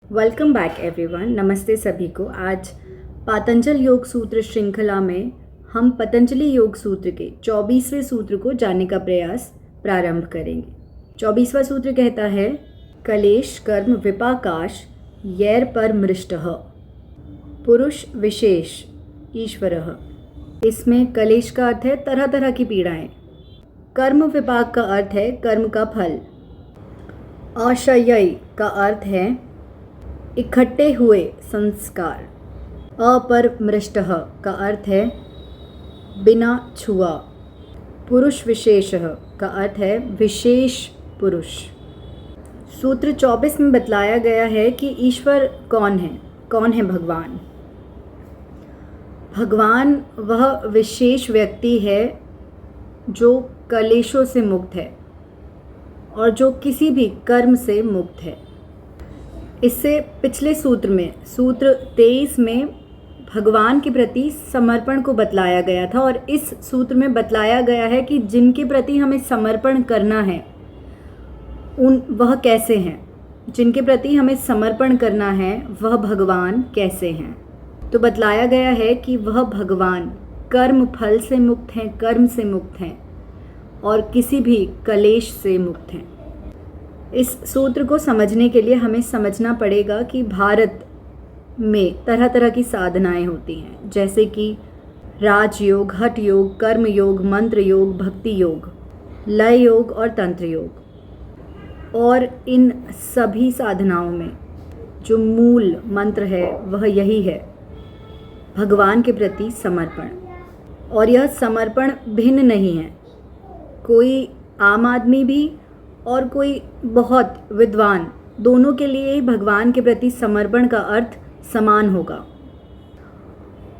Welcome back everyone. नमस्ते सभी को। आज पातंजल योग सूत्र श्रृंखला में हम पतंजलि योग सूत्र के 24वें सूत्र को जानने का प्रयास प्रारंभ करेंगे। 24वां सूत्र कहता है, कलेश कर्म विपाकाश यैर पर मृष्टः पुरुष विशेष ईश्वरः। इसमें कलेश का अर्थ है तरह तरह की पीड़ाएं। कर्म विपाक का अर्थ है कर्म का फल। आशय का अर्थ है इकट्ठे हुए संस्कार। अपरमृष्टः का अर्थ है बिना छुआ। पुरुष विशेषः का अर्थ है विशेष पुरुष। सूत्र 24 में बतलाया गया है कि ईश्वर कौन है। कौन है भगवान? भगवान वह विशेष व्यक्ति है जो कलेशों से मुक्त है और जो किसी भी कर्म से मुक्त है। इससे पिछले सूत्र में, सूत्र 23 में भगवान के प्रति समर्पण को बतलाया गया था और इस सूत्र में बतलाया गया है कि जिनके प्रति हमें समर्पण करना है वह कैसे हैं। जिनके प्रति हमें समर्पण करना है वह भगवान कैसे हैं। तो बतलाया गया है कि वह भगवान कर्म फल से मुक्त हैं, कर्म से मुक्त हैं और किसी भी कलेश से मुक्त हैं। इस सूत्र को समझने के लिए हमें समझना पड़ेगा कि भारत में तरह तरह की साधनाएं होती हैं, जैसे कि राजयोग, हठ योग, कर्म योग, मंत्र योग, भक्ति योग, लय योग और तंत्र योग। और इन सभी साधनाओं में जो मूल मंत्र है वह यही है, भगवान के प्रति समर्पण। और यह समर्पण भिन्न नहीं है। कोई आम आदमी भी और कोई बहुत विद्वान, दोनों के लिए ही भगवान के प्रति समर्पण का अर्थ समान होगा।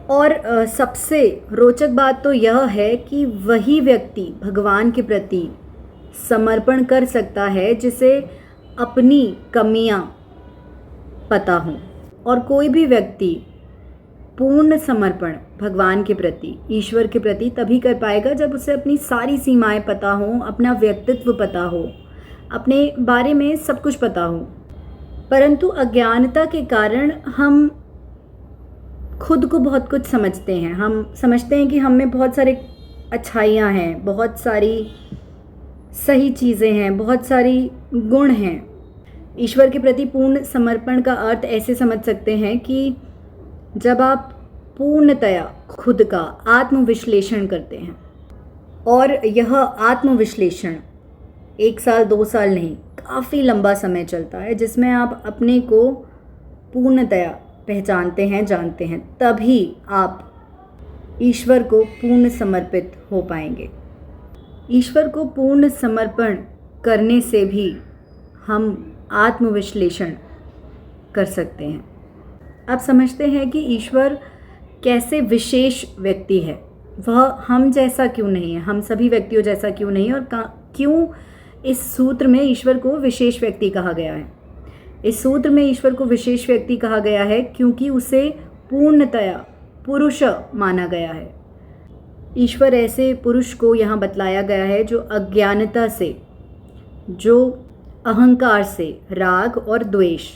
और सबसे रोचक बात तो यह है कि वही व्यक्ति भगवान के प्रति समर्पण कर सकता है जिसे अपनी कमियां पता हों। और कोई भी व्यक्ति पूर्ण समर्पण भगवान के प्रति, ईश्वर के प्रति तभी कर पाएगा जब उसे अपनी सारी सीमाएं पता हों, अपना व्यक्तित्व पता हो, अपने बारे में सब कुछ पता हो। परंतु अज्ञानता के कारण हम खुद को बहुत कुछ समझते हैं। हम समझते हैं कि हम में बहुत सारे अच्छाइयाँ हैं, बहुत सारी सही चीज़ें हैं, बहुत सारी गुण हैं। ईश्वर के प्रति पूर्ण समर्पण का अर्थ ऐसे समझ सकते हैं कि जब आप पूर्णतया खुद का आत्मविश्लेषण करते हैं, और यह आत्मविश्लेषण 1 साल 2 साल नहीं, काफ़ी लंबा समय चलता है, जिसमें आप अपने को पूर्णतया पहचानते हैं, जानते हैं, तभी आप ईश्वर को पूर्ण समर्पित हो पाएंगे। ईश्वर को पूर्ण समर्पण करने से भी हम आत्मविश्लेषण कर सकते हैं। आप समझते हैं कि ईश्वर कैसे विशेष व्यक्ति है। वह हम जैसा क्यों नहीं है, हम सभी व्यक्तियों जैसा क्यों नहीं है, और क्यों इस सूत्र में ईश्वर को विशेष व्यक्ति कहा गया है। इस सूत्र में ईश्वर को विशेष व्यक्ति कहा गया है क्योंकि उसे पूर्णतया पुरुष माना गया है। ईश्वर ऐसे पुरुष को यहाँ बतलाया गया है जो अज्ञानता से, जो अहंकार से, राग और द्वेष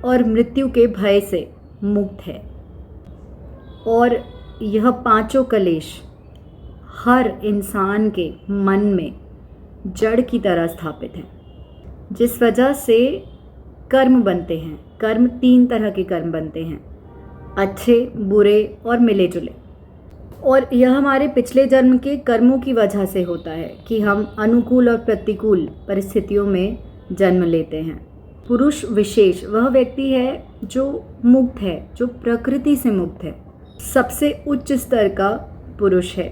और मृत्यु के भय से मुक्त है। और यह पांचों कलेश हर इंसान के मन में जड़ की तरह स्थापित हैं, जिस वजह से कर्म बनते हैं। कर्म 3 तरह के कर्म बनते हैं, अच्छे, बुरे और मिले जुले। और यह हमारे पिछले जन्म के कर्मों की वजह से होता है कि हम अनुकूल और प्रतिकूल परिस्थितियों में जन्म लेते हैं। पुरुष विशेष वह व्यक्ति है जो मुक्त है, जो प्रकृति से मुक्त है, सबसे उच्च स्तर का पुरुष है।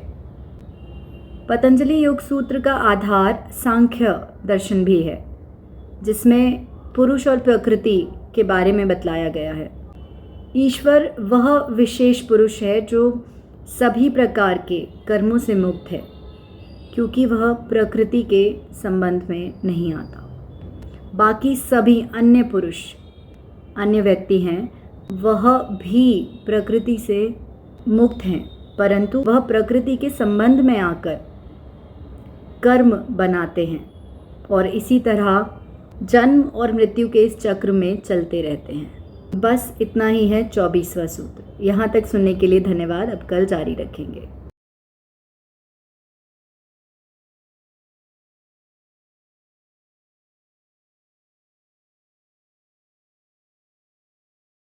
पतंजलि योग सूत्र का आधार सांख्य दर्शन भी है, जिसमें पुरुष और प्रकृति के बारे में बतलाया गया है। ईश्वर वह विशेष पुरुष है जो सभी प्रकार के कर्मों से मुक्त है, क्योंकि वह प्रकृति के संबंध में नहीं आता। बाकी सभी अन्य पुरुष, अन्य व्यक्ति हैं, वह भी प्रकृति से मुक्त हैं, परंतु वह प्रकृति के संबंध में आकर कर्म बनाते हैं। और इसी तरह जन्म और मृत्यु के इस चक्र में चलते रहते हैं। बस इतना ही है 24वां सूत्र। यहाँ तक सुनने के लिए धन्यवाद। अब कल जारी रखेंगे।